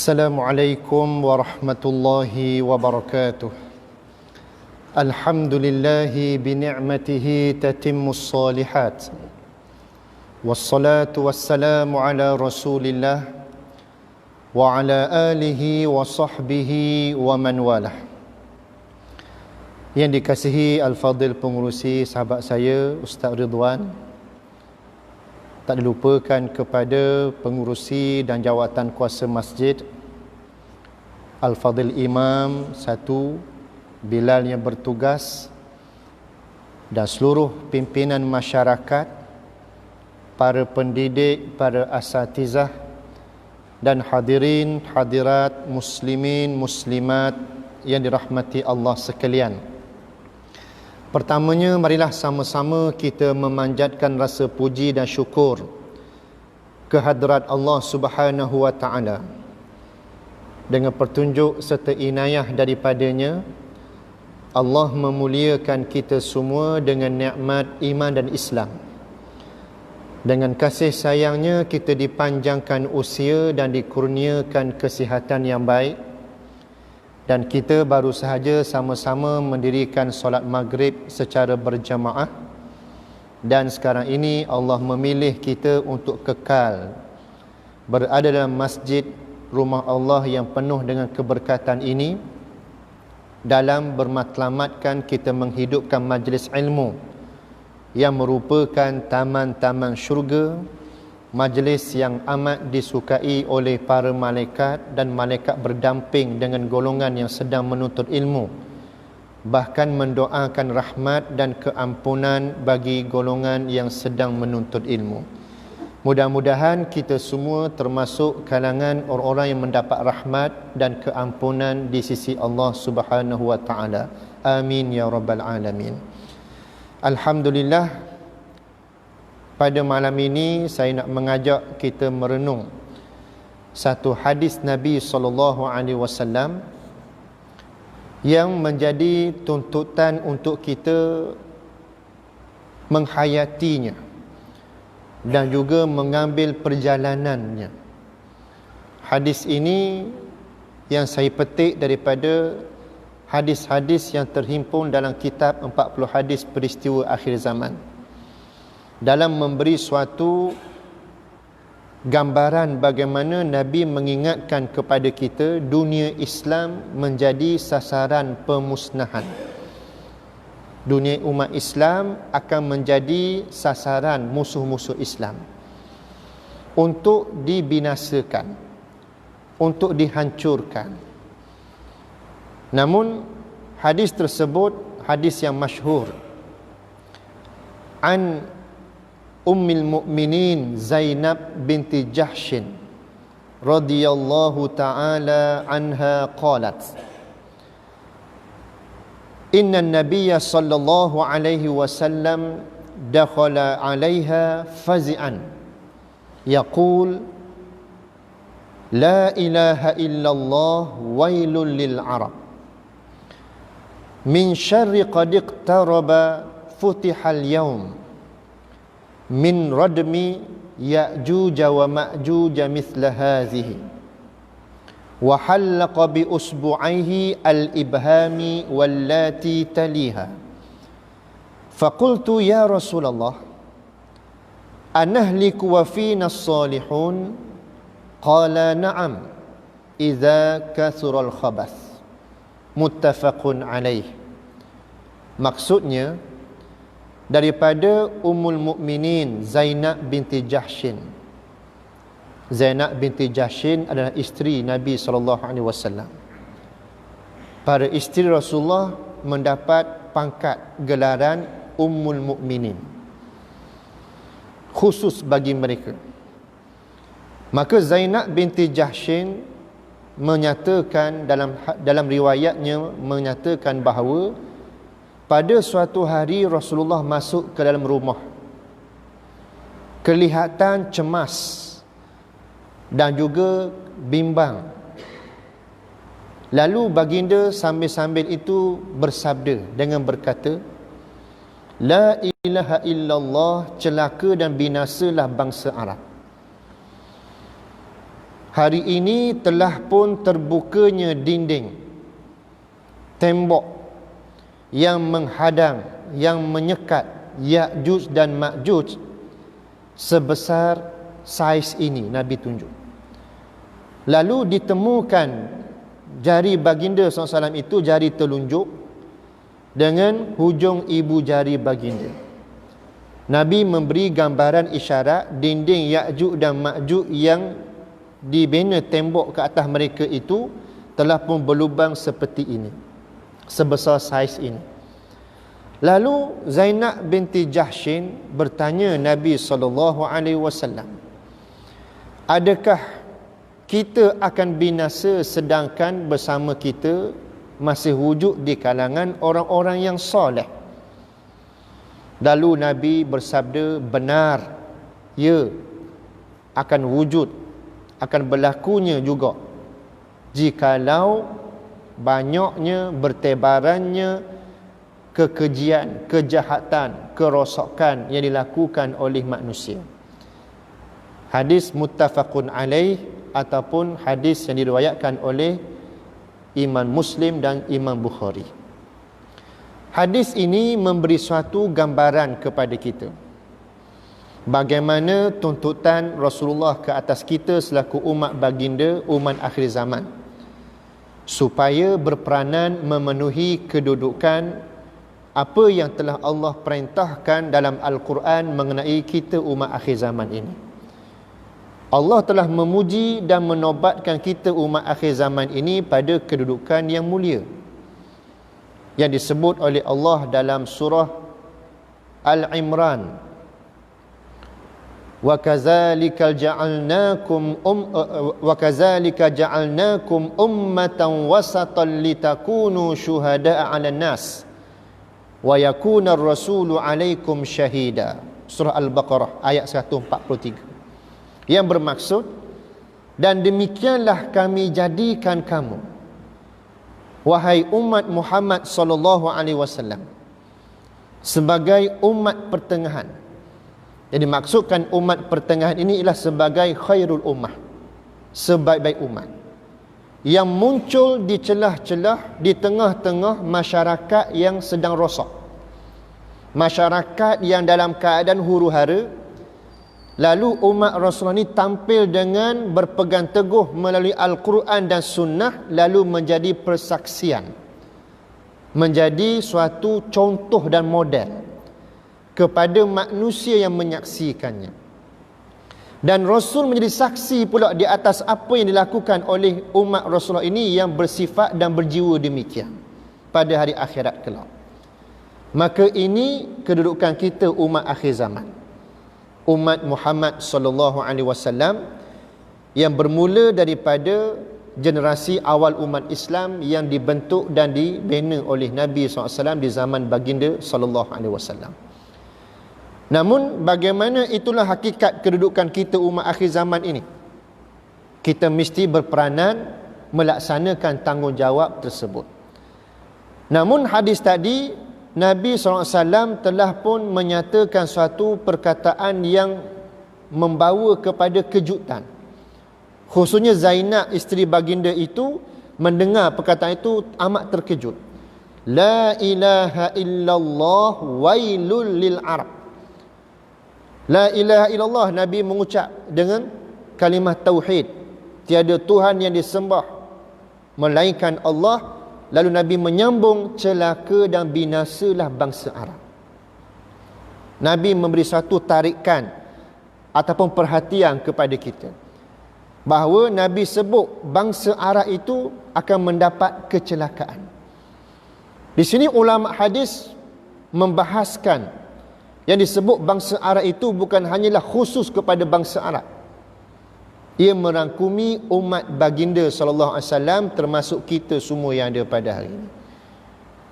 Assalamualaikum warahmatullahi wabarakatuh. Alhamdulillahi bini'matihi tatimmus salihat. Wassalatu wassalamu ala Rasulillah wa ala alihi wa sahbihi wa man walah. Yang dikasihi Al-Fadhil pengurusi, sahabat saya Ustaz Ridwan, tak dilupakan kepada pengurusi dan jawatan kuasa masjid, Al-Fadhil Imam 1, Bilal yang bertugas, dan seluruh pimpinan masyarakat, para pendidik, para asatizah, dan hadirin hadirat muslimin muslimat yang dirahmati Allah sekalian. Pertamanya, marilah sama-sama kita memanjatkan rasa puji dan syukur kehadrat Allah Subhanahu wa Ta'ala. Dengan petunjuk serta inayah daripadanya, Allah memuliakan kita semua dengan nikmat iman dan Islam. Dengan kasih sayangnya, kita dipanjangkan usia dan dikurniakan kesihatan yang baik. Dan kita baru sahaja sama-sama mendirikan solat maghrib secara berjamaah. Dan sekarang ini Allah memilih kita untuk kekal berada dalam masjid rumah Allah yang penuh dengan keberkatan ini, dalam bermatlamatkan kita menghidupkan majlis ilmu yang merupakan taman-taman syurga, majlis yang amat disukai oleh para malaikat, dan malaikat berdamping dengan golongan yang sedang menuntut ilmu, bahkan mendoakan rahmat dan keampunan bagi golongan yang sedang menuntut ilmu. Mudah-mudahan kita semua termasuk kalangan orang-orang yang mendapat rahmat dan keampunan di sisi Allah Subhanahu wa Ta'ala. Amin ya rabbal alamin. Alhamdulillah, pada malam ini saya nak mengajak kita merenung satu hadis Nabi SAW yang menjadi tuntutan untuk kita menghayatinya dan juga mengambil perjalanannya. Hadis ini yang saya petik daripada hadis-hadis yang terhimpun dalam kitab 40 hadis peristiwa akhir zaman, dalam memberi suatu gambaran bagaimana Nabi mengingatkan kepada kita dunia Islam menjadi sasaran pemusnahan. Dunia umat Islam akan menjadi sasaran musuh-musuh Islam untuk dibinasakan, untuk dihancurkan. Namun hadis tersebut hadis yang masyhur an Ummul Mukminin Zainab binti Jahshin radhiyallahu ta'ala anha qalat, inna an-nabiyya sallallahu alaihi wasallam dakhala 'alaiha fazi'an yaqul la ilaha illallah wailul lil arab min syarri qad iqtaraba futihal yawm min radmi ya'juj wa ma'juj mithla hadhihi wa halaqa bi usbu'aihi al-ibhami wallati taliha faqultu ya Rasulullah anahliku wa fina as-salihun qala na'am idza kathura al-khabath muttafaqun alaih. Maksudnya daripada Ummul Mukminin Zainab binti Jahshin. Zainab binti Jahshin adalah isteri Nabi SAW. Para isteri Rasulullah mendapat pangkat gelaran Ummul Mukminin, khusus bagi mereka. Maka Zainab binti Jahshin menyatakan dalam riwayatnya menyatakan bahawa pada suatu hari Rasulullah masuk ke dalam rumah, kelihatan cemas dan juga bimbang. Lalu baginda sambil-sambil itu bersabda dengan berkata, La ilaha illallah, celaka dan binasalah bangsa Arab. hari ini telah pun terbukanya dinding, tembok yang menghadang, yang menyekat Ya'juj dan Ma'juj sebesar saiz ini. Nabi tunjuk. Lalu ditemukan jari baginda SAW itu, jari telunjuk dengan hujung ibu jari baginda. Nabi memberi gambaran isyarat dinding Ya'juj dan Ma'juj yang dibina tembok ke atas mereka itu telah pun berlubang seperti ini, sebesar saiz ini. Lalu Zainab binti Jahshin bertanya Nabi SAW, adakah kita akan binasa sedangkan bersama kita masih wujud di kalangan orang-orang yang soleh? Lalu Nabi bersabda, benar, ya, akan wujud, akan berlakunya juga jikalau banyaknya bertebarannya kekejian, kejahatan, kerosakan yang dilakukan oleh manusia. Hadis muttafaqun alaih ataupun hadis yang diriwayatkan oleh Imam Muslim dan Imam Bukhari. Hadis ini memberi suatu gambaran kepada kita bagaimana tuntutan Rasulullah ke atas kita selaku umat baginda, umat akhir zaman, supaya berperanan memenuhi kedudukan apa yang telah Allah perintahkan dalam Al-Quran mengenai kita umat akhir zaman ini. Allah telah memuji dan menobatkan kita umat akhir zaman ini pada kedudukan yang mulia yang disebut oleh Allah dalam surah Al-Imran. Wa kadzalika ja'alnakum ummatan wasatan litakunu syuhada'a 'alan nas wa yakuna ar-rasulu 'alaikum syahida. Surah Al-Baqarah ayat 143. Yang bermaksud, dan demikianlah kami jadikan kamu, wahai umat Muhammad sallallahu alaihi wasallam, sebagai umat pertengahan. Jadi maksudkan umat pertengahan ini ialah sebagai khairul ummah, sebaik-baik umat yang muncul di celah-celah di tengah-tengah masyarakat yang sedang rosak, masyarakat yang dalam keadaan huru-hara. Lalu umat Rasulullah ini tampil dengan berpegang teguh melalui Al-Quran dan Sunnah, lalu menjadi persaksian, menjadi suatu contoh dan model kepada manusia yang menyaksikannya. Dan Rasul menjadi saksi pula di atas apa yang dilakukan oleh umat Rasulullah ini yang bersifat dan berjiwa demikian pada hari akhirat kelak. Maka ini kedudukan kita umat akhir zaman, umat Muhammad sallallahu alaihi wasallam, yang bermula daripada generasi awal umat Islam yang dibentuk dan dibina oleh Nabi SAW di zaman baginda sallallahu alaihi wasallam. Namun bagaimana itulah hakikat kedudukan kita umat akhir zaman ini. Kita mesti berperanan melaksanakan tanggungjawab tersebut. Namun hadis tadi, Nabi SAW telah pun menyatakan suatu perkataan yang membawa kepada kejutan. Khususnya Zainab, isteri baginda itu, mendengar perkataan itu amat terkejut. La ilaha illallah wailul lil Arab. La ilaha illallah, Nabi mengucap dengan kalimah tauhid, tiada Tuhan yang disembah melainkan Allah. Lalu Nabi menyambung, celaka dan binasalah bangsa Arab. Nabi memberi satu tarikan ataupun perhatian kepada kita bahawa Nabi sebut bangsa Arab itu akan mendapat kecelakaan. Di sini ulama hadis membahaskan yang disebut bangsa Arab itu bukan hanyalah khusus kepada bangsa Arab. Ia merangkumi umat baginda sallallahu alaihi wasallam, termasuk kita semua yang ada pada hari ini.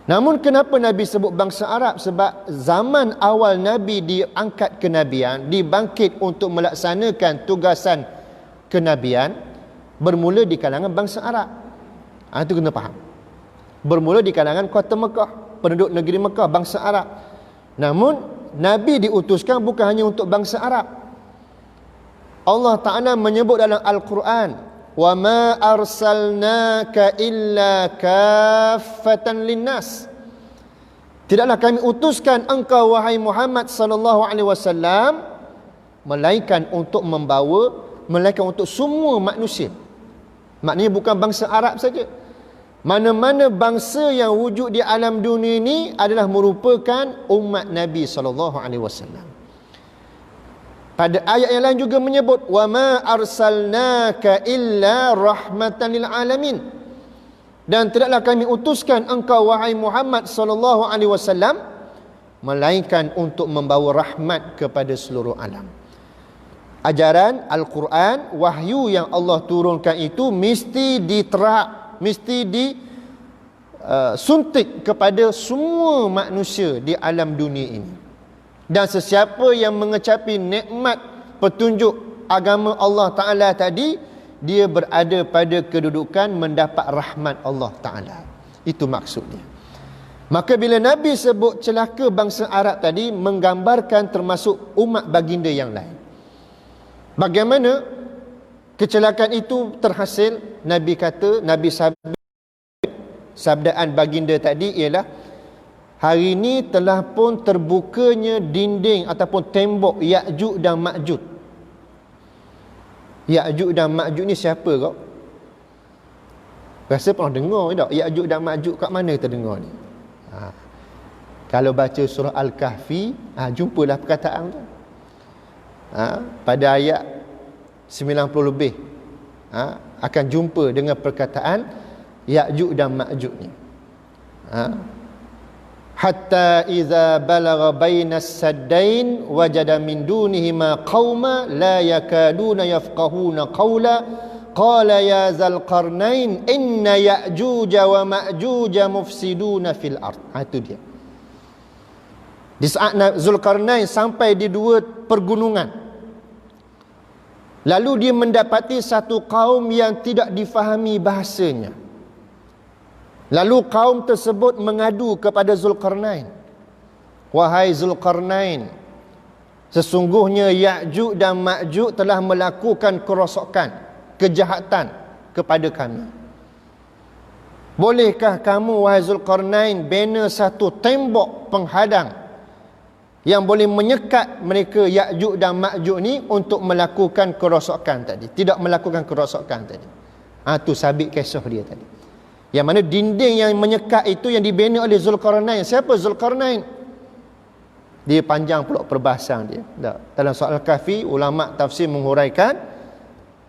Namun kenapa Nabi sebut bangsa Arab? Sebab zaman awal Nabi diangkat kenabian, dibangkit untuk melaksanakan tugasan kenabian, bermula di kalangan bangsa Arab. Itu kena faham. Bermula di kalangan kota Mekah, penduduk negeri Mekah, bangsa Arab. Namun Nabi diutuskan bukan hanya untuk bangsa Arab. Allah Ta'ala menyebut dalam Al-Quran wa ma arsalnaka illa kaffatan linnas. Tidaklah kami utuskan engkau wahai Muhammad sallallahu alaihi wasallam melainkan untuk semua manusia. Maknanya bukan bangsa Arab saja. Mana-mana bangsa yang wujud di alam dunia ini adalah merupakan umat Nabi sallallahu alaihi wasallam. Pada ayat yang lain juga menyebut wa ma arsalnaka illa rahmatan lil alamin. Dan tidaklah kami utuskan engkau wahai Muhammad sallallahu alaihi wasallam melainkan untuk membawa rahmat kepada seluruh alam. Ajaran Al-Quran, wahyu yang Allah turunkan itu mesti diterap, mesti disuntik kepada semua manusia di alam dunia ini. Dan sesiapa yang mengecapi nikmat petunjuk agama Allah Ta'ala tadi, dia berada pada kedudukan mendapat rahmat Allah Ta'ala. Itu maksudnya. Maka bila Nabi sebut celaka bangsa Arab tadi, menggambarkan termasuk umat baginda yang lain. Bagaimana kecelakaan itu terhasil? Nabi kata, Nabi sabdaan baginda tadi ialah, hari ini telah pun terbukanya dinding ataupun tembok Ya'juj dan Ma'juj. Ya'juj dan Ma'juj ni siapa kau? Rasa pernah dengar tak? Ya'juj dan Ma'juj kat mana kita dengar ni? Kalau baca surah Al-Kahfi, jumpalah perkataan tu. Pada ayat 90 lebih akan jumpa dengan perkataan Ya'juj dan Ma'juj ni. Hatta idza balagha bainas saddain wajada min dunihima qauma la yakaduna yafqahuna qawla qala ya zal qarnain inna ya'juj wa ma'juj mufsiduna fil ard. Itu dia. Di saat Zulkarnain sampai di dua pergunungan, lalu dia mendapati satu kaum yang tidak difahami bahasanya. Lalu kaum tersebut mengadu kepada Zulkarnain, wahai Zulkarnain, sesungguhnya Ya'juj dan Ma'juj telah melakukan kerosakan, kejahatan kepada kami. Bolehkah kamu wahai Zulkarnain bina satu tembok penghadang yang boleh menyekat mereka Ya'juj dan Ma'juj ni untuk melakukan kerosakan tadi, tidak melakukan kerosakan tadi. Tu sabit kisah dia tadi. Yang mana dinding yang menyekat itu yang dibina oleh Zulkarnain. Siapa Zulkarnain? Dia panjang pula perbahasan dia. Dalam soal Al-Kahfi, ulama tafsir menghuraikan,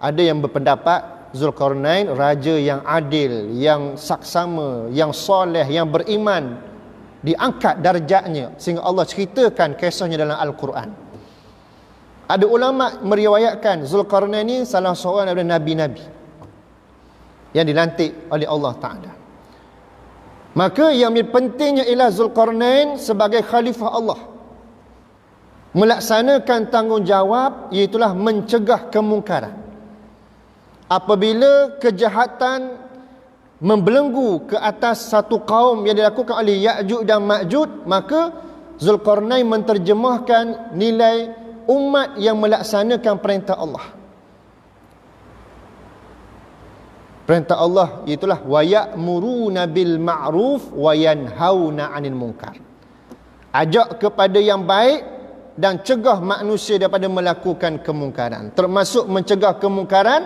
ada yang berpendapat Zulkarnain raja yang adil, yang saksama, yang soleh, yang beriman, diangkat darjatnya sehingga Allah ceritakan kisahnya dalam Al-Quran. Ada ulama meriwayatkan Zulkarnain ini salah seorang daripada nabi-nabi yang dilantik oleh Allah Ta'ala. Maka yang pentingnya ialah Zulkarnain sebagai khalifah Allah melaksanakan tanggungjawab, iaitulah mencegah kemungkaran. Apabila kejahatan membelenggu ke atas satu kaum yang dilakukan oleh Ya'juj dan Ma'juj, maka Zulkarnain menterjemahkan nilai umat yang melaksanakan perintah Allah. Perintah Allah itulah wa ya'muruna bil ma'ruf wa yanhauna 'anil munkar. Ajak kepada yang baik dan cegah manusia daripada melakukan kemungkaran. Termasuk mencegah kemungkaran,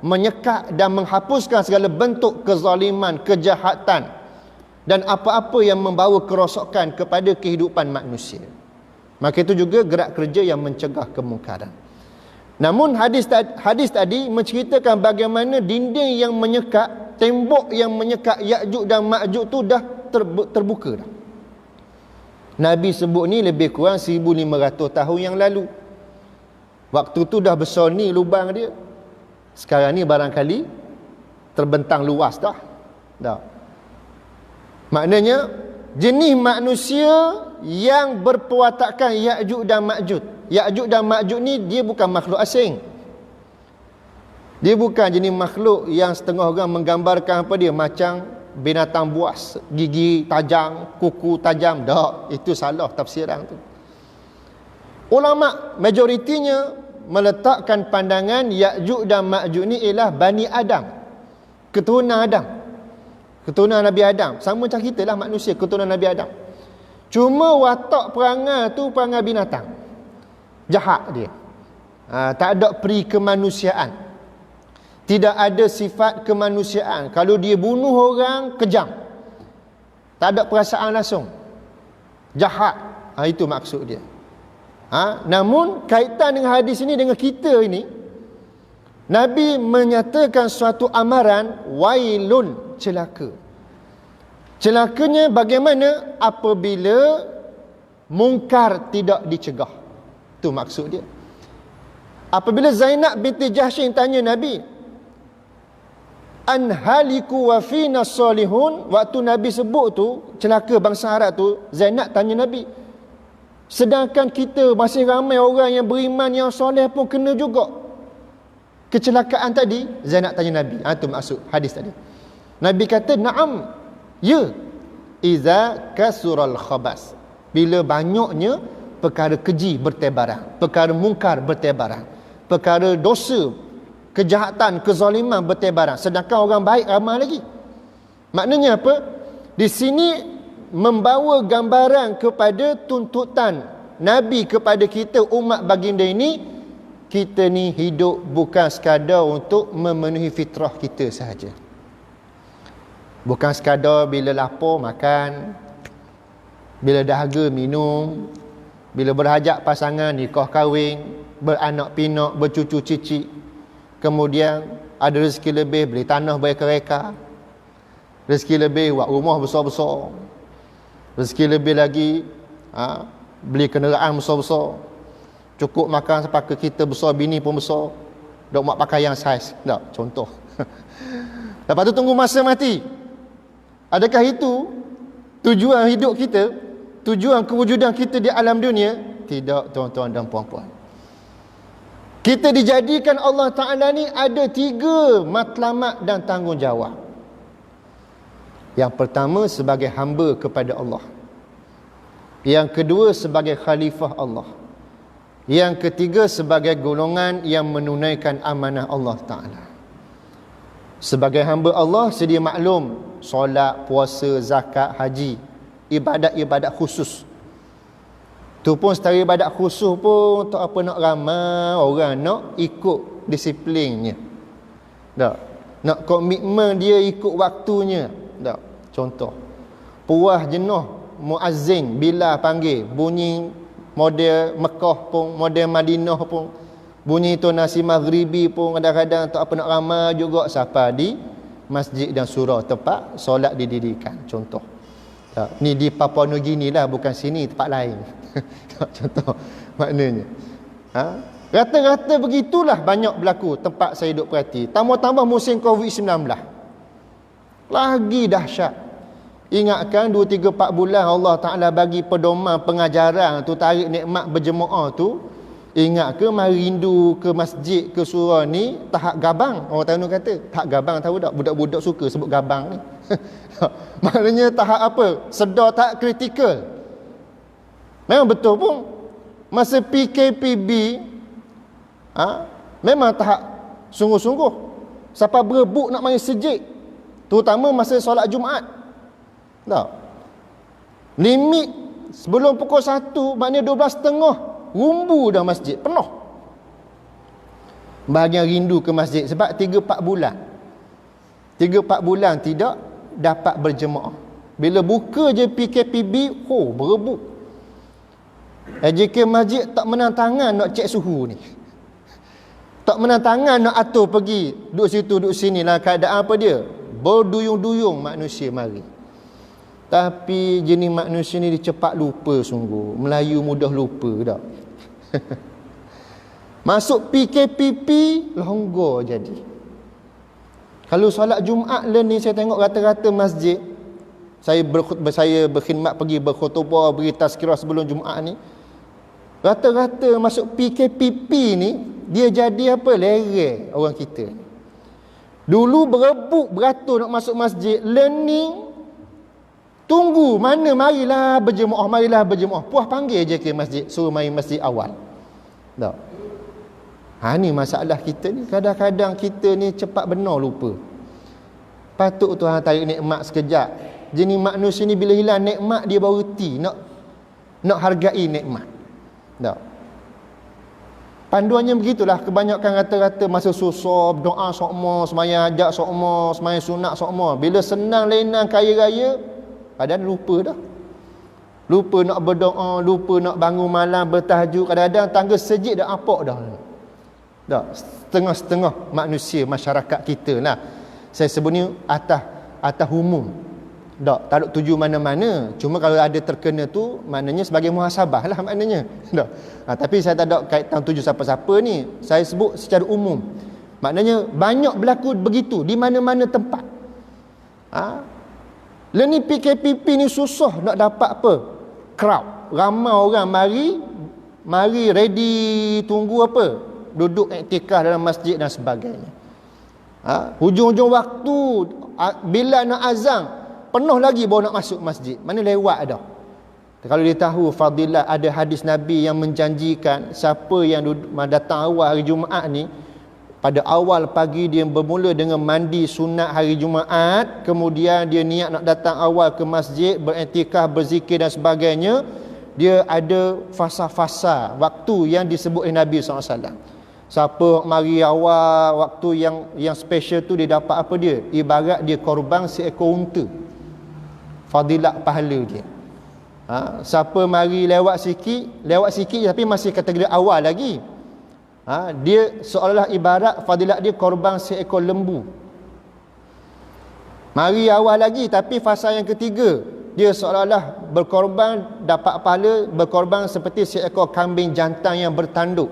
menyekat dan menghapuskan segala bentuk kezaliman, kejahatan dan apa-apa yang membawa kerosakan kepada kehidupan manusia. Maka itu juga gerak kerja yang mencegah kemungkaran. Namun hadis tadi menceritakan bagaimana dinding yang menyekat, tembok yang menyekat Ya'juj dan Ma'juj tu dah terbuka dah. Nabi sebut ni lebih kurang 1500 tahun yang lalu. Waktu tu dah besar ni lubang dia. Sekarang ni barangkali terbentang luas dah. Maknanya jenis manusia yang berperwatakan Ya'juj dan Ma'juj. Ya'juj dan Ma'juj ni dia bukan makhluk asing. Dia bukan jenis makhluk yang setengah orang menggambarkan apa dia, macam binatang buas, gigi tajam, kuku tajam. Tak, itu salah tafsiran tu. Ulama majoritinya meletakkan pandangan Ya'juj dan Ma'juj ni ialah Bani Adam, keturunan Adam, keturunan Nabi Adam. Sama macam kita lah manusia, keturunan Nabi Adam. Cuma watak perangai tu perangai binatang, jahat dia. Tak ada peri kemanusiaan, tidak ada sifat kemanusiaan. Kalau dia bunuh orang, kejam, tak ada perasaan langsung, jahat. Itu maksud dia. Namun kaitan dengan hadis ini dengan kita ini, Nabi menyatakan suatu amaran, wailun, celaka. Celakanya bagaimana? Apabila mungkar tidak dicegah. Itu maksud dia. Apabila Zainab binti Jahsyin tanya Nabi, anhaliku wa fina salihun, waktu Nabi sebut tu celaka bangsa Arab tu, Zainab tanya Nabi, sedangkan kita masih ramai orang yang beriman, yang soleh pun kena juga kecelakaan tadi. Zainab tanya Nabi. Itu maksud hadis tadi. Nabi kata, na'am, ya, iza kasural khabas, bila banyaknya perkara keji bertebaran, perkara mungkar bertebaran, perkara dosa, kejahatan, kezaliman bertebaran, sedangkan orang baik ramai lagi. Maknanya apa? Di sini membawa gambaran kepada tuntutan Nabi kepada kita umat baginda ini. Kita ni hidup bukan sekadar untuk memenuhi fitrah kita sahaja. Bukan sekadar bila lapar makan, bila dahaga minum, bila berhajat pasangan nikah kahwin, beranak pinak, bercucu cicit, kemudian ada rezeki lebih beli tanah bayar kereka, rezeki lebih buat rumah besar-besar, rezeki lebih lagi beli kenderaan besar-besar, cukup makan sepaka kita besar, bini pun besar, dok mak pakaian saiz, tak, contoh. Lepas tu tunggu masa mati. Adakah itu tujuan hidup kita, tujuan kewujudan kita di alam dunia? Tidak, tuan-tuan dan puan-puan. Kita dijadikan Allah Ta'ala ni ada 3 matlamat dan tanggungjawab. Yang pertama sebagai hamba kepada Allah, yang kedua sebagai khalifah Allah, yang ketiga sebagai golongan yang menunaikan amanah Allah Ta'ala. Sebagai hamba Allah, sedia maklum, solat, puasa, zakat, haji, ibadat-ibadat khusus. Tu pun setara ibadat khusus pun tak apa nak ramai orang nak ikut disiplinnya. Tak. Nak komitmen dia ikut waktunya. Tak. Contoh, puas jenuh muazzin bila panggil, bunyi model Mekah pun, model Madinah pun, bunyi tonasi maghribi pun kadang-kadang tak apa nak ramai juga siapa di masjid dan surau tempat solat didirikan. Contoh. Tak. Ni di Papua New Guinea lah, bukan sini, tempat lain. Contoh maknanya. Rata-rata begitulah banyak berlaku tempat saya duduk perhati. Tambah-tambah musim COVID-19 lagi dahsyat. Ingatkan 2, 3, 4 bulan Allah Ta'ala bagi pedoman pengajaran tu, tarik nikmat berjemaah tu. Ingat ke mari rindu ke masjid ke surau ni tahap gabang. Orang Terengganu kata tahap gabang, tahu tak? Budak-budak suka sebut gabang ni. Maknanya tahap apa? Sedar tahap kritikal. Memang betul pun masa PKPB memang tahap sungguh-sungguh. Siapa berebut nak mari sejid, terutama masa solat Jumaat. Tak. Limit sebelum pukul 1, maknanya 12.30 rumbu dah masjid penuh. Bahagian rindu ke masjid sebab 3-4 bulan 3-4 bulan tidak dapat berjemaah. Bila buka je PKPB, berebut. AJK masjid tak menang tangan nak cek suhu ni. Tak menang tangan nak atur pergi duduk situ duduk sini lah. Keadaan apa dia? Berduyung-duyung manusia mari. Tapi jenis manusia ni dia cepat lupa sungguh. Melayu mudah lupa tak. Masuk PKPP longgar jadi. Kalau solat Jumaat ni saya tengok rata-rata masjid, saya berkhidmat pergi berkhutbah, beri tazkirah sebelum Jumaat ni, rata-rata masuk PKPP ni dia jadi apa? Lereh orang kita. Dulu berebut beratur nak masuk masjid, learning, tunggu mana, marilah berjemaah. Puas panggil je ke masjid, suruh mari masjid awal. Tak. Ni masalah kita ni. Kadang-kadang kita ni cepat benar lupa. Patut Tuhan tarik nikmat sekejap. Jenis manusia ni bila hilang nikmat dia baru reti nak hargai nikmat. Tak. Panduannya begitulah. Kebanyakan rata-rata masa susah, doa sokmo, sembahyang hajat sokmo, sembahyang sunat sokmo. Bila senang lenang kaya raya, kadang lupa dah. Lupa nak berdoa, lupa nak bangun malam bertahajud. Kadang-kadang tangga sejid dah apok dah. Tak. Setengah-setengah manusia masyarakat kita lah. Saya sebut ni atas umum. Tak ada tuju mana-mana. Cuma kalau ada terkena tu, maknanya sebagai muhasabah lah maknanya. Tak. Tapi saya tak ada kaitan tuju siapa-siapa ni. Saya sebut secara umum. Maknanya banyak berlaku begitu di mana-mana tempat. Ni PKPP ni susah nak dapat apa? Crowd. Ramai orang mari ready tunggu apa? Duduk iktikaf dalam masjid dan sebagainya. Hujung-hujung waktu bila nak azan penuh lagi baru nak masuk masjid. Mana lewat dah. Kalau dia tahu fadilat, ada hadis Nabi yang menjanjikan siapa yang datang awal hari Jumaat ni, pada awal pagi dia bermula dengan mandi sunat hari Jumaat, kemudian dia niat nak datang awal ke masjid, beriktikaf, berzikir dan sebagainya, dia ada fasa-fasa waktu yang disebut oleh Nabi SAW. Siapa mari awal waktu yang special tu, dia dapat apa dia? Ibarat dia korban seekor unta. Fadilat pahala dia. Siapa mari lewat sikit tapi masih kategori awal lagi. Dia seolah-olah ibarat fadilat dia korban seekor lembu. Mari awal lagi tapi fasa yang ketiga, dia seolah-olah berkorban, dapat pahala berkorban seperti seekor kambing jantan yang bertanduk.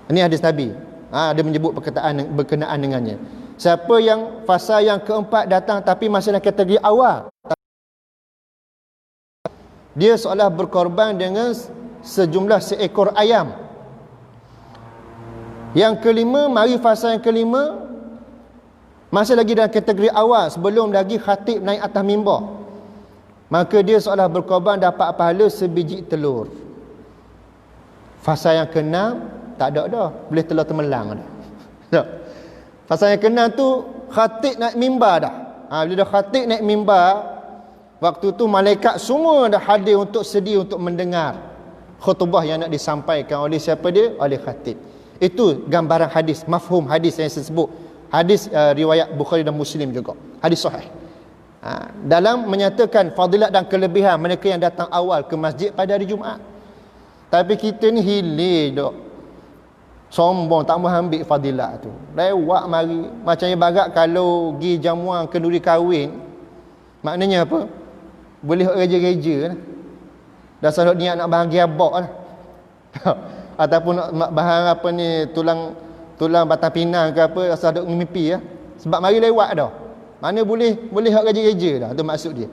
Ini hadis Nabi. Dia menyebut berkenaan dengannya. Siapa yang fasa yang keempat datang tapi masih dalam kategori awal, dia seolah berkorban dengan sejumlah seekor ayam. Yang kelima, mari fasa yang kelima, masih lagi dalam kategori awal, sebelum lagi khatib naik atas mimbar, maka dia seolah berkorban dapat pahala sebiji telur. Fasa yang keenam, tak ada dah, boleh telur temelang dah. Fasa yang keenam tu khatib naik mimbar dah. Bila dah khatib naik mimbar, waktu tu malaikat semua dah hadir untuk sedia untuk mendengar khutbah yang nak disampaikan oleh siapa dia? Oleh khatib. Itu gambaran hadis, mafhum hadis yang saya sebut. Hadis riwayat Bukhari dan Muslim juga. Hadis sahih. Dalam menyatakan fadilat dan kelebihan mereka yang datang awal ke masjid pada hari Jumaat. Tapi kita ni hilir dok. Sombong, tak mau ambil fadilat tu. Lewat mari. Macam ibarat kalau pergi jamuan kenduri kahwin, maknanya apa? Boleh reja-reja lah. Dah salah niat nak bahagia bok lah. Ataupun nak bahan apa ni, tulang batang pinang ke apa, asal duk mimpi lah. Sebab mari lewat dah. Mana boleh hak reja-reja dah. Itu maksud dia.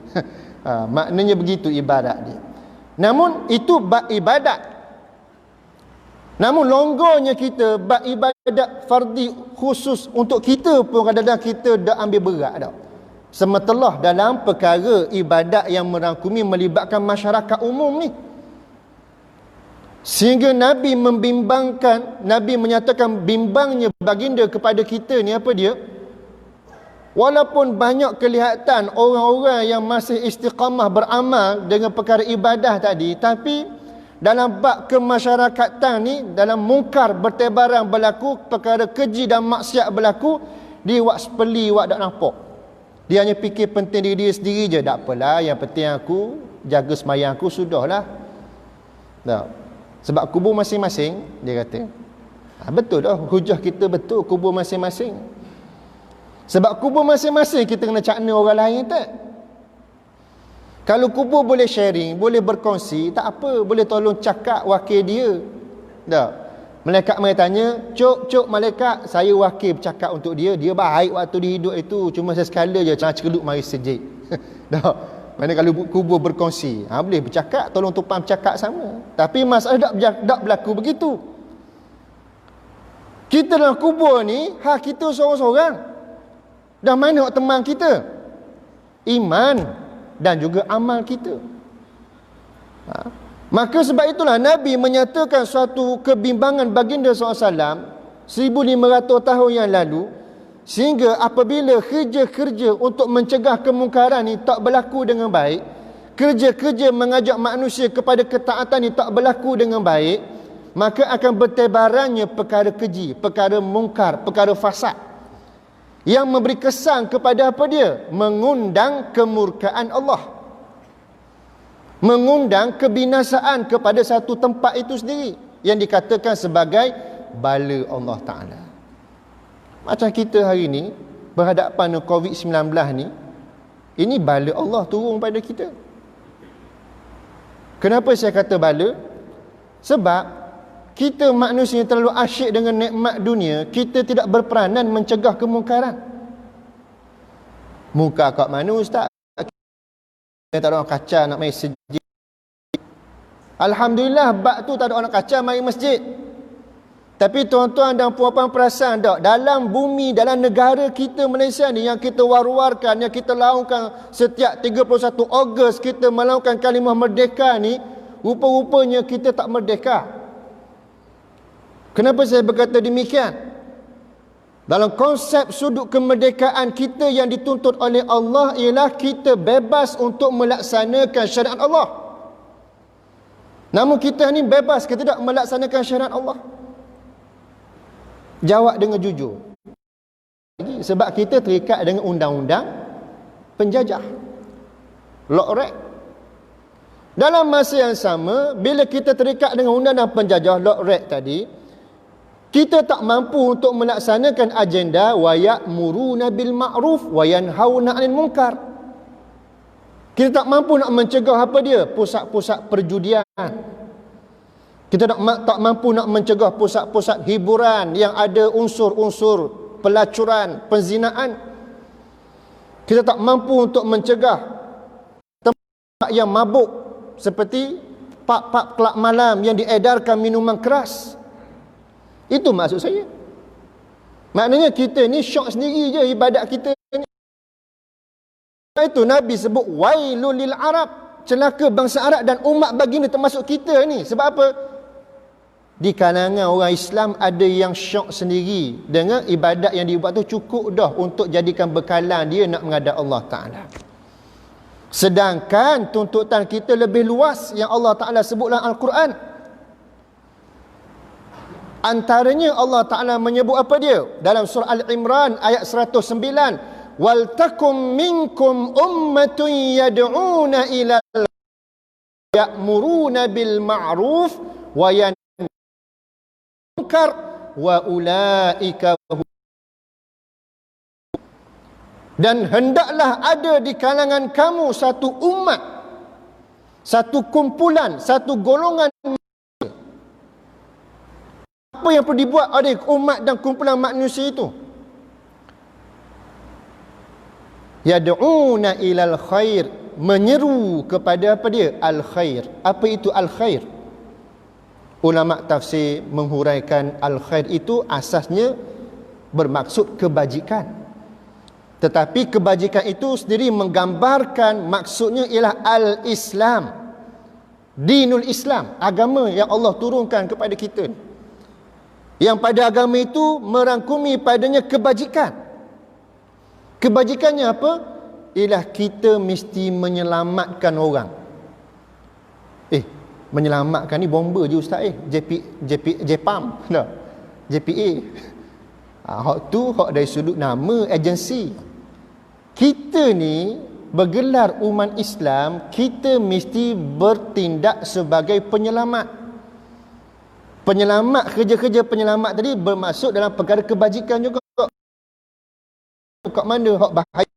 Maknanya begitu ibadat dia. Namun itu bab ibadat. Namun longgarnya kita bab ibadat fardi khusus untuk kita pun kadang-kadang kita dah ambil berat dah. Semetelah dalam perkara ibadat yang merangkumi melibatkan masyarakat umum ni. Sehingga Nabi membimbangkan, Nabi menyatakan bimbangnya baginda kepada kita ni apa dia? Walaupun banyak kelihatan orang-orang yang masih istiqamah beramal dengan perkara ibadah tadi, tapi dalam bab kemasyarakatan ni, dalam mungkar bertebaran berlaku, perkara keji dan maksiat berlaku, dia wak sepeli, wak tak nampak. Dia hanya fikir penting diri dia sendiri je. Tak apalah, yang penting aku jaga sembahyang aku, sudahlah. Tak. Sebab kubur masing-masing, dia kata. Betul dah, hujah kita betul, kubur masing-masing. Sebab kubur masing-masing kita kena cakna orang lain tak? Kalau kubur boleh sharing, boleh berkongsi, tak apa, boleh tolong cakap wakil dia. Tak. Malaikat mai tanya, cuk malaikat, saya wakil bercakap untuk dia, dia baik waktu dia hidup itu, cuma sesekala je celup mari sejid. Tak. Mana kalau kubur berkongsi, boleh bercakap, tolong tumpang bercakap sama. Tapi masalah tak berlaku begitu. Kita dalam kubur ni, kita seorang-seorang. Dah mana teman kita? Iman dan juga amal kita. Maka sebab itulah Nabi menyatakan suatu kebimbangan baginda SAW 1500 tahun yang lalu, sehingga apabila kerja-kerja untuk mencegah kemungkaran ni tak berlaku dengan baik, kerja-kerja mengajak manusia kepada ketaatan ni tak berlaku dengan baik, maka akan bertebarannya perkara keji, perkara mungkar, perkara fasad yang memberi kesan kepada apa dia? Mengundang kemurkaan Allah, mengundang kebinasaan kepada satu tempat itu sendiri, yang dikatakan sebagai bala Allah Ta'ala. Macam kita hari ni berhadapan dengan COVID-19 ni, ini bala Allah turun pada kita. Kenapa saya kata bala? Sebab kita manusia yang terlalu asyik dengan nikmat dunia, kita tidak berperanan mencegah kemungkaran. Muka kat mana ustaz? Tak ada orang kacau nak main masjid. Alhamdulillah bab tu tak ada orang kacau main masjid. Tapi tuan-tuan dan puan-puan perasan tak, dalam bumi, dalam negara kita Malaysia ni, yang kita war-warkan, yang kita laungkan setiap 31 Ogos kita melaungkan kalimah merdeka ni, rupa-rupanya kita tak merdeka. Kenapa saya berkata demikian? Dalam konsep sudut kemerdekaan kita yang dituntut oleh Allah ialah kita bebas untuk melaksanakan syariat Allah. Namun kita ni bebas ke tidak melaksanakan syariat Allah? Jawab dengan jujur. Sebab kita terikat dengan undang-undang penjajah, Lok-Rek. Dalam masa yang sama, bila kita terikat dengan undang-undang penjajah, Lok-Rek tadi, kita tak mampu untuk melaksanakan agenda wa ya'muruna bil ma'ruf wa yanhauna 'anil munkar. Kita tak mampu nak mencegah apa dia? Pusat-pusat perjudian. Kita tak mampu nak mencegah pusat-pusat hiburan yang ada unsur-unsur pelacuran, penzinaan. Kita tak mampu untuk mencegah tempat yang mabuk seperti pub-pub kelab malam yang diedarkan minuman keras. Itu maksud saya. Maknanya kita ni syok sendiri je ibadat kita ni. Itu Nabi sebut wailul lil Arab, celaka bangsa Arab dan umat baginda termasuk kita ni. Sebab apa? Di kalangan orang Islam ada yang syok sendiri dengan ibadat yang dibuat tu cukup dah untuk jadikan bekalan dia nak menghadap Allah Ta'ala. Sedangkan tuntutan kita lebih luas yang Allah Ta'ala sebut dalam Al-Quran. Antaranya Allah Ta'ala menyebut apa dia? Dalam surah Al-Imran ayat 109. Wal takum minkum ummatun yad'una ila ya'muruna bil ma'ruf wa munkar wa ulaika. Dan hendaklah ada di kalangan kamu satu umat, satu kumpulan, satu golongan. Apa yang perlu dibuat oleh umat dan kumpulan manusia itu? Yad'una ilal khair, menyeru kepada apa dia? Al khair. Apa itu al khair? Ulama tafsir menghuraikan al khair itu asasnya bermaksud kebajikan. Tetapi kebajikan itu sendiri menggambarkan maksudnya ialah al-Islam. Dinul Islam, agama yang Allah turunkan kepada kita. Yang pada agama itu merangkumi padanya kebajikan. Kebajikannya apa? Ialah kita mesti menyelamatkan orang. Menyelamatkan ni bomba je ustaz JPAM dah. JPA. Hak tu hak dari sudut nama agensi. Kita ni bergelar umat Islam, kita mesti bertindak sebagai penyelamat. Penyelamat, kerja-kerja penyelamat tadi bermaksud dalam perkara kebajikan juga. Kat mana hak bahaya?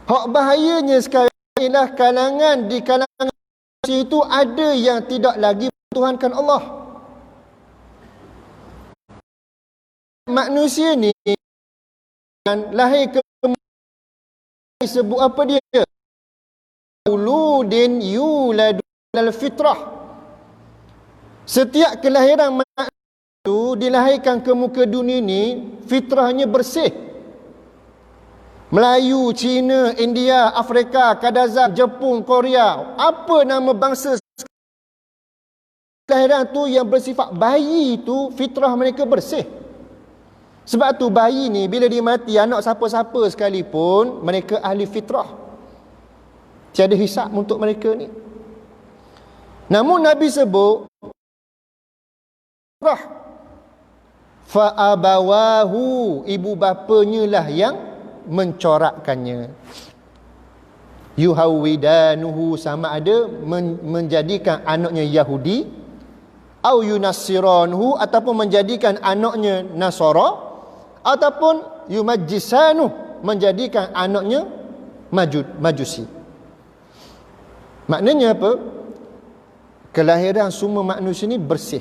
Hak bahayanya sekarang ialah di kalangan manusia itu ada yang tidak lagi bertuhankan Allah. Manusia ni lahir ke sebut apa dia? Uludin yuladu al fitrah. Setiap kelahiran manusia itu dilahirkan ke muka dunia ni fitrahnya bersih. Melayu, Cina, India, Afrika, Kadazan, Jepun, Korea. Apa nama bangsa kelahiran tu yang bersifat bayi tu fitrah mereka bersih. Sebab tu bayi ni bila dia mati, anak siapa-siapa sekalipun, mereka ahli fitrah. Tiada hisab untuk mereka ni. Namun Nabi sebut fitrah. Fa'abawahu, ibu bapanya lah yang mencorakkannya. Yuhawwidanuhu, sama ada menjadikan anaknya Yahudi, au yunassiranhu, ataupun menjadikan anaknya Nasara, ataupun yumajjisanuh, menjadikan anaknya Majusi. Maknanya apa? Kelahiran semua manusia ni bersih.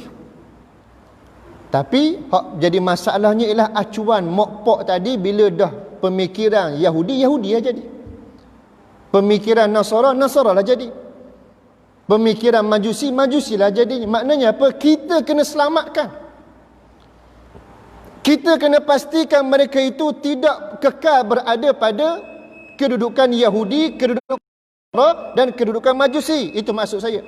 Tapi jadi masalahnya ialah acuan mokpok tadi, bila dah pemikiran Yahudi lah jadi. Pemikiran Nasara lah jadi. Pemikiran Majusi lah jadi. Maknanya apa? Kita kena selamatkan. Kita kena pastikan mereka itu tidak kekal berada pada kedudukan Yahudi, kedudukan Nasara dan kedudukan Majusi. Itu maksud saya.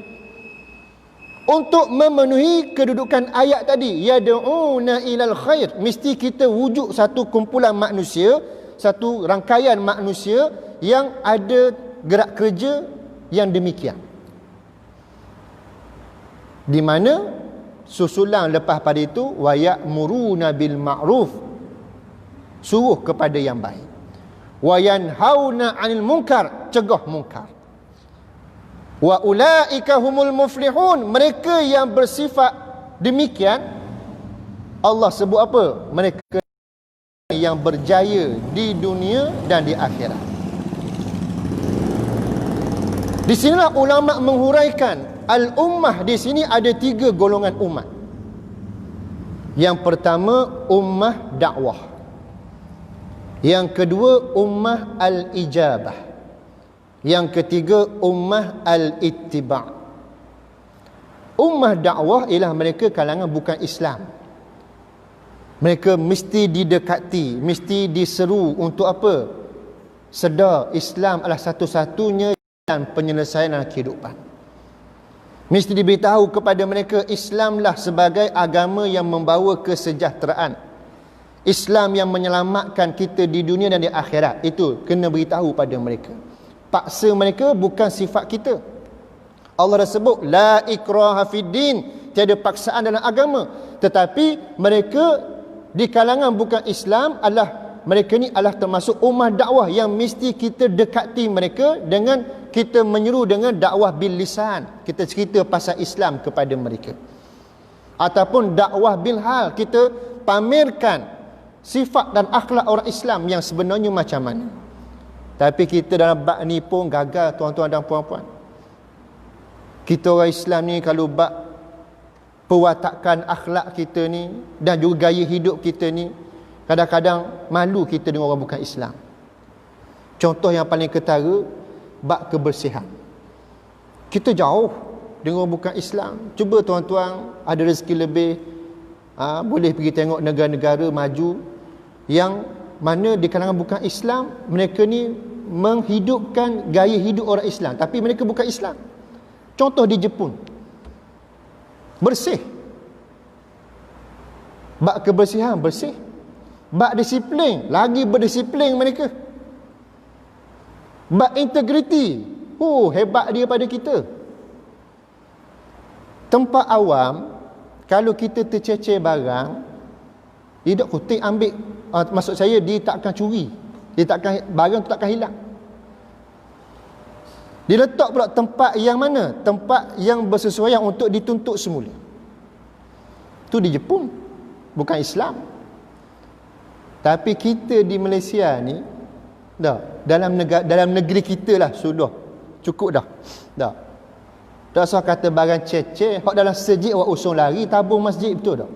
Untuk memenuhi kedudukan ayat tadi, yad'una ilal khair, mesti kita wujud satu kumpulan manusia, satu rangkaian manusia yang ada gerak kerja yang demikian. Di mana susulan lepas pada itu, wa ya'muruna bil ma'ruf, suruh kepada yang baik, wa yanhauna 'anil munkar, cegah munkar. Wa ulaika humul muflihun, mereka yang bersifat demikian, Allah sebut apa? Mereka yang berjaya di dunia dan di akhirat. Di sinilah ulama menghuraikan al-ummah. Di sini ada 3 golongan umat. Yang pertama, ummah dakwah. Yang kedua, ummah al-ijabah. Yang ketiga, ummah al-ittiba'. Ummah dakwah ialah mereka kalangan bukan Islam. Mereka mesti didekati, mesti diseru untuk apa? Sedar Islam adalah satu-satunya jalan penyelesaian dalam kehidupan. Mesti diberitahu kepada mereka, Islamlah sebagai agama yang membawa kesejahteraan. Islam yang menyelamatkan kita di dunia dan di akhirat. Itu kena beritahu pada mereka. Paksa mereka bukan sifat kita. Allah dah sebut la ikraha fid din, tiada paksaan dalam agama. Tetapi mereka di kalangan bukan Islam adalah, mereka ni adalah termasuk ummah dakwah yang mesti kita dekati mereka dengan kita menyeru dengan dakwah bil lisan. Kita cerita pasal Islam kepada mereka. Ataupun dakwah bil hal, kita pamerkan sifat dan akhlak orang Islam yang sebenarnya macam mana. Tapi kita dalam bab ni pun gagal, tuan-tuan dan puan-puan. Kita orang Islam ni kalau bab pewatakan akhlak kita ni dan juga gaya hidup kita ni, kadang-kadang malu kita dengan orang bukan Islam. Contoh yang paling ketara, bab kebersihan. Kita jauh dengan orang bukan Islam. Cuba tuan-tuan ada rezeki lebih, boleh pergi tengok negara-negara maju yang mana di kalangan bukan Islam, mereka ni menghidupkan gaya hidup orang Islam, tapi mereka bukan Islam. Contoh di Jepun, bersih. Bab kebersihan bersih. Bab disiplin, lagi berdisiplin mereka. Bab integriti, hebat dia pada kita. Tempat awam, kalau kita tercecer barang, dia tak kutip ambil. Maksud saya, dia tak akan curi. Dia takkan, barang tu takkan hilang. Dia letak pula tempat yang mana? Tempat yang bersesuaian untuk dituntut semula. Tu di Jepun, bukan Islam. Tapi kita di Malaysia ni, dalam negeri kita lah sudah cukup dah. Tak usah kata barang cecer, hak dalam sejid awak usung lari tabung masjid, betul tak?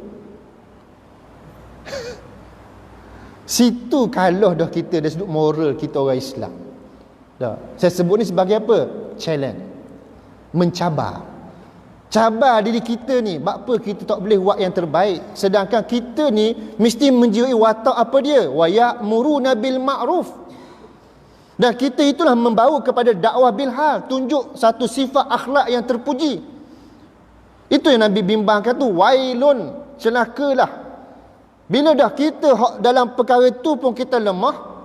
Situ kalah dah kita dari sudut moral kita orang Islam. Saya sebut ni sebagai apa? Challenge. Mencabar. Cabar diri kita ni. Apa kita tak boleh buat yang terbaik, sedangkan kita ni mesti menjiwai watak apa dia? Wa ya'muruna bil ma'ruf. Dan kita itulah membawa kepada dakwah bilhal, tunjuk satu sifat akhlak yang terpuji. Itu yang Nabi bimbangkan tu, wailun, celakalah. Bila dah kita dalam perkara itu pun kita lemah,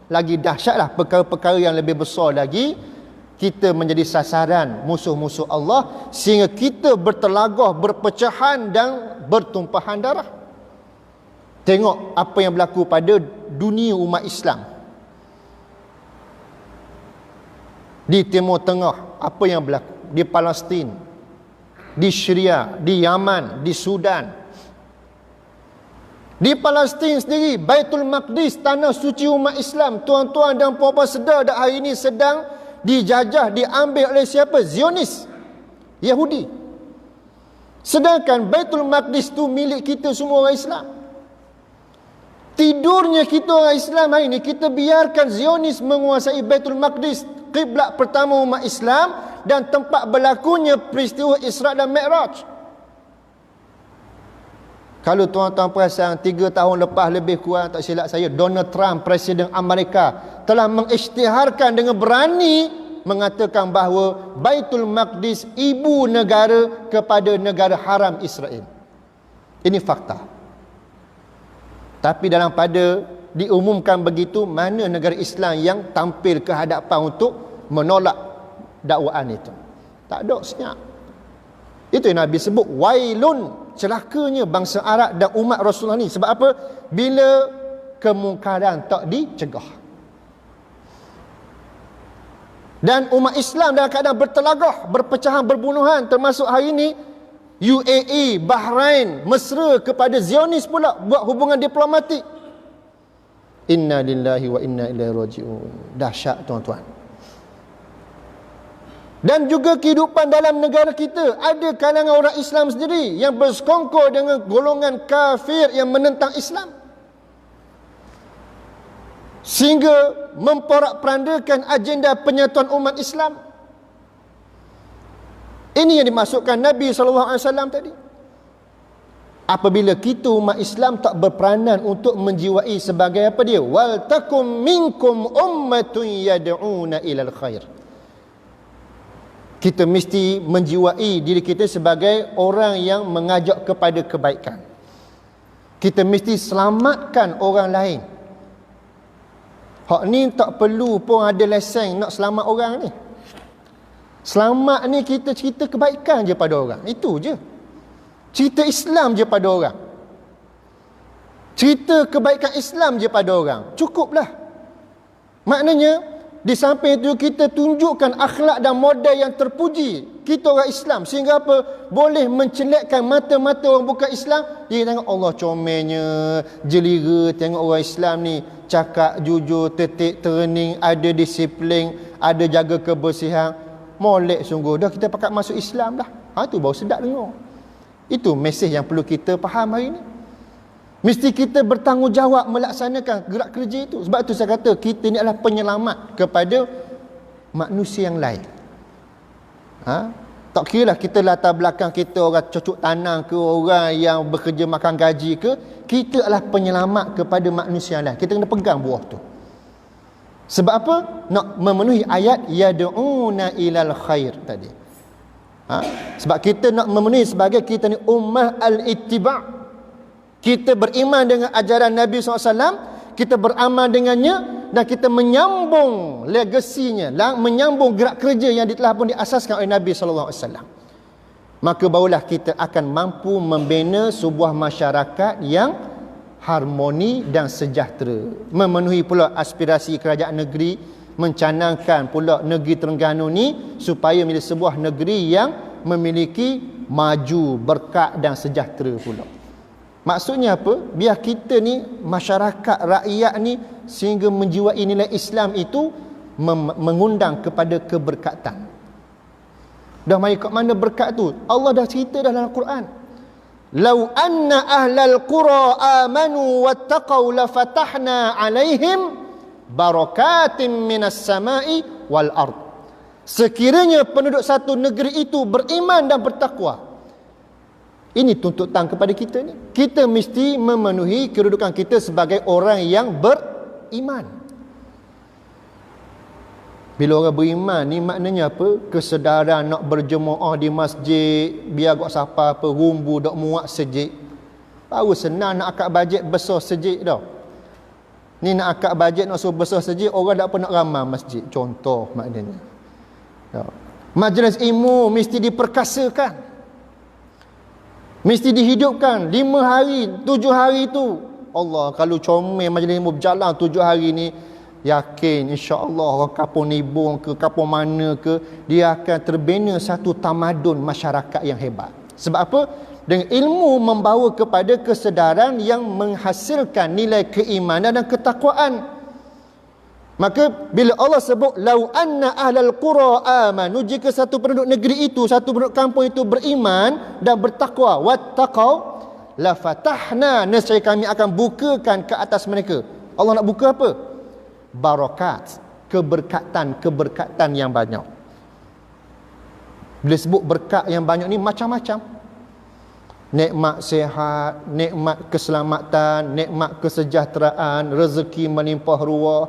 lagi dahsyatlah perkara-perkara yang lebih besar lagi, kita menjadi sasaran musuh-musuh Allah, sehingga kita bertelagah, berpecahan dan bertumpahan darah. Tengok apa yang berlaku pada dunia umat Islam. Di Timur Tengah, apa yang berlaku? Di Palestin, di Syria, di Yaman, di Sudan. Di Palestin sendiri, Baitul Maqdis, tanah suci umat Islam, tuan-tuan dan puan-puan sedar dah hari ini sedang dijajah, diambil oleh siapa? Zionis, Yahudi. Sedangkan Baitul Maqdis tu milik kita semua orang Islam. Tidurnya kita orang Islam hari ini, kita biarkan Zionis menguasai Baitul Maqdis, kiblat pertama umat Islam dan tempat berlakunya peristiwa Isra' dan Mi'raj. Kalau tuan-tuan perasan, 3 tahun lepas lebih kurang, tak silap saya, Donald Trump, Presiden Amerika, telah mengisytiharkan dengan berani mengatakan bahawa Baitul Maqdis ibu negara kepada negara haram Israel. Ini fakta. Tapi dalam pada diumumkan begitu, mana negara Islam yang tampil ke hadapan untuk menolak dakwaan itu? Tak ada senyap. Itu yang Nabi sebut, wailun, celakanya bangsa Arab dan umat Rasulullah ni. Sebab apa? Bila kemungkaran tak dicegah. Dan umat Islam dalam keadaan bertelagah, berpecahan, berbunuhan, termasuk hari ini UAE, Bahrain, mesra kepada Zionis pula buat hubungan diplomatik. Inna lillahi wa inna ilaihi raji'un. Dahsyat tuan-tuan. Dan juga kehidupan dalam negara kita, ada kalangan orang Islam sendiri yang bersekongkol dengan golongan kafir yang menentang Islam, sehingga memporak-perandakan agenda penyatuan umat Islam. Ini yang dimaksudkan Nabi SAW tadi. Apabila kita umat Islam tak berperanan untuk menjiwai sebagai apa dia? Wal takum minkum ummatun yad'una ilal khair. Kita mesti menjiwai diri kita sebagai orang yang mengajak kepada kebaikan. Kita mesti selamatkan orang lain. Hak ni tak perlu pun ada lesen nak selamat orang ni. Selamat ni kita cerita kebaikan je pada orang. Itu je. Cerita Islam je pada orang. Cerita kebaikan Islam je pada orang. Cukuplah. Maknanya, di samping itu kita tunjukkan akhlak dan model yang terpuji kita orang Islam, sehingga apa? Boleh mencelakkan mata-mata orang bukan Islam. Dia tengok Allah comelnya, jelira tengok orang Islam ni cakap jujur, tertib, terening, ada disiplin, ada jaga kebersihan. Molek sungguh. Dah kita pakat masuk Islam dah. Tu baru sedap dengar. Itu mesej yang perlu kita faham hari ini. Mesti kita bertanggungjawab melaksanakan gerak kerja itu. Sebab itu saya kata kita ni adalah penyelamat kepada manusia yang lain. Tak kira lah kita latar belakang kita orang cocok tanam ke, orang yang bekerja makan gaji ke, kita adalah penyelamat kepada manusia yang lain. Kita kena pegang buah tu. Sebab apa? Nak memenuhi ayat yad'una ilal khair tadi. Sebab kita nak memenuhi sebagai kita ni ummah al-ittiba'. Kita beriman dengan ajaran Nabi SAW, kita beramal dengannya, dan kita menyambung legasinya, menyambung gerak kerja yang telah pun diasaskan oleh Nabi SAW. Maka barulah kita akan mampu membina sebuah masyarakat yang harmoni dan sejahtera. Memenuhi pula aspirasi kerajaan negeri, mencanangkan pula negeri Terengganu ni supaya menjadi sebuah negeri yang memiliki maju, berkat dan sejahtera pula. Maksudnya apa? Biar kita ni, masyarakat, rakyat ni, sehingga menjiwai nilai Islam itu mengundang kepada keberkatan. Dah mari kat mana berkat tu? Allah dah cerita dalam Al-Quran. Lau anna ahlal qura amanu wattaqau lafatahna alaihim barakatim minas samai wal ard. Sekiranya penduduk satu negeri itu beriman dan bertakwa. Ini tuntutan kepada kita ni. Kita mesti memenuhi kedudukan kita sebagai orang yang beriman. Bila orang beriman ni maknanya apa? Kesedaran nak berjemaah di masjid, biar gak siapa apa rumbu dok muat sejik. Baru senang nak akad bajet besar sejik dah. Ni nak akad bajet nak suruh besar sejik, orang tak pernah ramai masjid. Contoh maknanya. Ya. Majlis ilmu mesti diperkasakan. Mesti dihidupkan 5 hari, 7 hari tu. Allah, kalau comel majlis ilmu berjalan 7 hari ni, yakin insya-Allah orang kampung Nibong ke kampung mana ke, dia akan terbina satu tamadun masyarakat yang hebat. Sebab apa? Dengan ilmu membawa kepada kesedaran yang menghasilkan nilai keimanan dan ketakwaan. Maka bila Allah sebut lau anna ahlal qura amanu, jika satu penduduk negeri itu, satu penduduk kampung itu beriman dan bertakwa, wattaqau la fatahna, nescaya kami akan bukakan ke atas mereka. Allah nak buka apa? Barakat, keberkatan yang banyak. Bila sebut berkat yang banyak ni macam-macam. Nikmat sihat, nikmat keselamatan, nikmat kesejahteraan, rezeki melimpah ruah.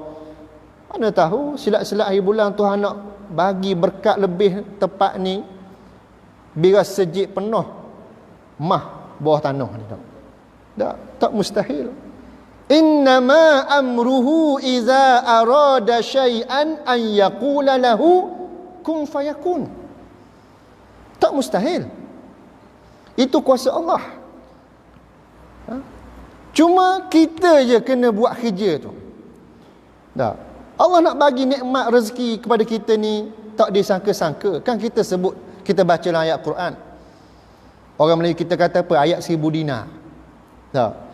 Mana tahu silap-silap akhir bulan Tuhan nak bagi berkat lebih tepat ni, biar sejik penuh mah bawah tanah ni. Tak mustahil. Innama amruhu iza arada syai'an an yaqula lahu kun fayakun. Tak mustahil. Itu kuasa Allah. Cuma kita je kena buat kerja tu. Tak. Allah nak bagi nikmat rezeki kepada kita ni tak disangka-sangka. Kan kita sebut, kita baca dalam ayat Quran. Orang Melayu kita kata apa? Ayat 1000 dinar. Tak.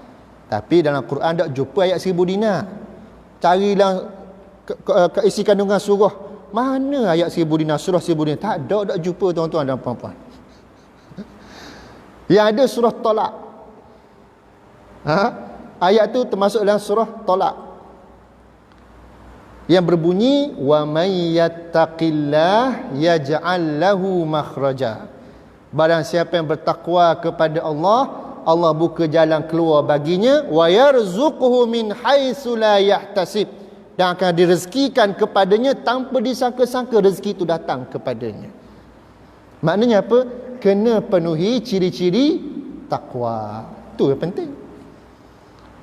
Tapi dalam Quran tak jumpa ayat 1000 dinar. Carilah ke isi kandungan surah. Mana ayat 1000 dinar, surah 1000 dinar? Tak ada, tak jumpa tuan-tuan dan puan-puan. Yang ada surah Talak. Ayat tu termasuk dalam surah Talak. Yang berbunyi wa may yattaqillah yaj'al lahu makhraja. Barang siapa yang bertakwa kepada Allah, Allah buka jalan keluar baginya, wa yarzuquhu min haitsu la yahtasib, dan akan direzekikan kepadanya tanpa disangka-sangka rezeki itu datang kepadanya. Maknanya apa? Kena penuhi ciri-ciri takwa. Itu yang penting.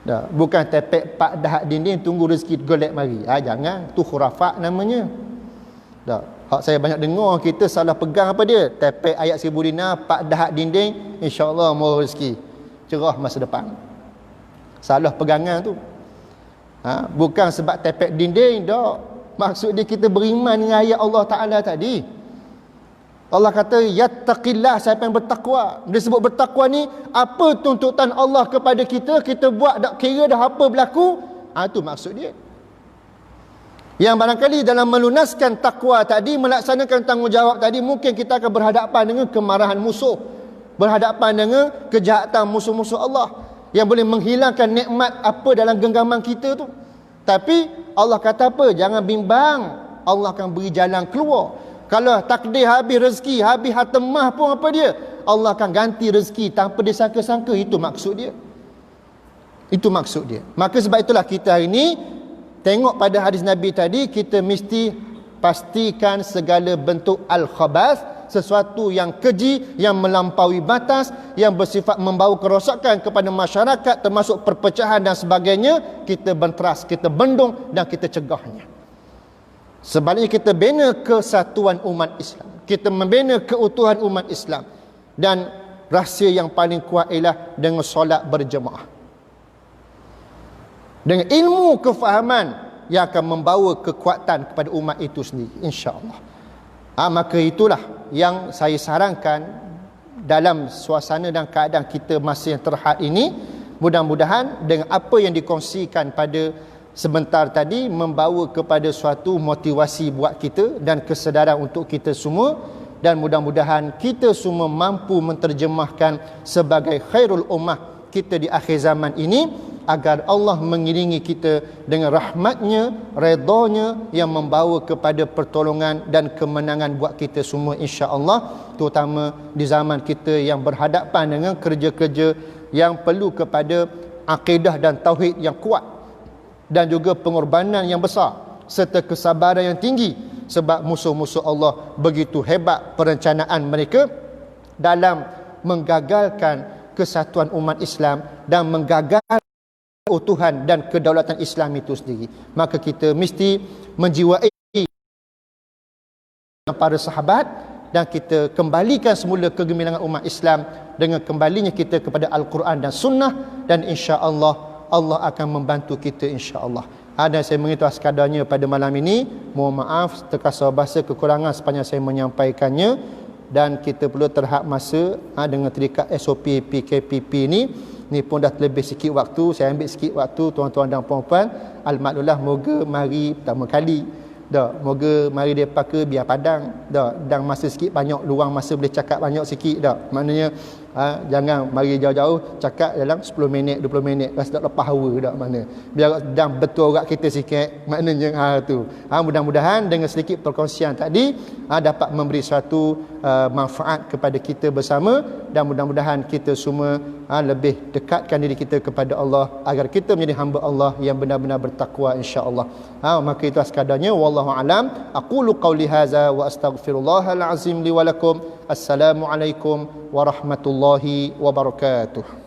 Dah, bukan tepek pak dahat dinding tunggu rezeki golek mari. Jangan, tu khurafat namanya. Dah, hak saya banyak dengar kita salah pegang apa dia? Tepek ayat 1000 dinar, pak dahat dinding, insya-Allah mau rezeki. Cerah masa depan. Salah pegangan tu. Bukan sebab tepek dinding dak. Maksud dia kita beriman dengan ayat Allah Taala tadi. Allah kata yattaqillah, siapa yang bertakwa. Dia sebut bertakwa ni apa tuntutan Allah kepada kita, kita buat tak kira dah apa berlaku. Itu maksud dia. Yang barangkali dalam melunaskan takwa tadi, melaksanakan tanggungjawab tadi, mungkin kita akan berhadapan dengan kemarahan musuh, berhadapan dengan kejahatan musuh-musuh Allah yang boleh menghilangkan nikmat apa dalam genggaman kita tu. Tapi Allah kata apa? Jangan bimbang, Allah akan beri jalan keluar. Kalau takdir habis rezeki, habis hatemah pun apa dia? Allah akan ganti rezeki tanpa disangka-sangka. Itu maksud dia. Itu maksud dia. Maka sebab itulah kita hari ini tengok pada hadis Nabi tadi, kita mesti pastikan segala bentuk al-khabath, sesuatu yang keji, yang melampaui batas, yang bersifat membawa kerosakan kepada masyarakat, termasuk perpecahan dan sebagainya, kita benteras, kita bendung dan kita cegahnya. Sebaliknya kita bina kesatuan umat Islam, kita membina keutuhan umat Islam, dan rahsia yang paling kuat ialah dengan solat berjemaah, dengan ilmu kefahaman yang akan membawa kekuatan kepada umat itu sendiri, insya-Allah. Maka itulah yang saya sarankan dalam suasana dan keadaan kita masa yang terhad ini. Mudah-mudahan dengan apa yang dikongsikan pada sebentar tadi membawa kepada suatu motivasi buat kita dan kesedaran untuk kita semua, dan mudah-mudahan kita semua mampu menterjemahkan sebagai khairul ummah kita di akhir zaman ini, agar Allah mengiringi kita dengan rahmatnya, redanya yang membawa kepada pertolongan dan kemenangan buat kita semua, insya-Allah, terutama di zaman kita yang berhadapan dengan kerja-kerja yang perlu kepada akidah dan tauhid yang kuat, dan juga pengorbanan yang besar serta kesabaran yang tinggi sebab musuh-musuh Allah begitu hebat perencanaan mereka dalam menggagalkan kesatuan umat Islam dan menggagalkan keutuhan dan kedaulatan Islam itu sendiri. Maka kita mesti menjiwai para sahabat dan kita kembalikan semula kegemilangan umat Islam dengan kembalinya kita kepada Al-Quran dan Sunnah, dan insya-Allah Allah akan membantu kita insya-Allah. Dan saya mengetahui sekadarnya pada malam ini. Mohon maaf terkasar bahasa kekurangan sepanjang saya menyampaikannya, dan kita perlu terhad masa dengan terikat SOP PKPP ni pun dah lebih sikit waktu. Saya ambil sikit waktu tuan-tuan dan puan-puan. Al-Maklulah moga mari pertama kali dah, moga mari depa ke biar padang dah, dan masa sikit banyak luang masa boleh cakap banyak sikit dah. Maknanya jangan mari jauh-jauh cakap dalam 10 minit 20 minit rasa tak lepas hawa dah, mana biar dan betul orang kita sikit. Maknanya tu mudah-mudahan dengan sedikit perkongsian tadi dapat memberi suatu manfaat kepada kita bersama, dan mudah-mudahan kita semua lebih dekatkan diri kita kepada Allah agar kita menjadi hamba Allah yang benar-benar bertakwa insya-Allah. Maka itu sekadarnya. Wallahu alam. Aqulu qauli hadza wa astaghfirullahal azim li wa lakum. Assalamualaikum warahmatullahi wabarakatuh.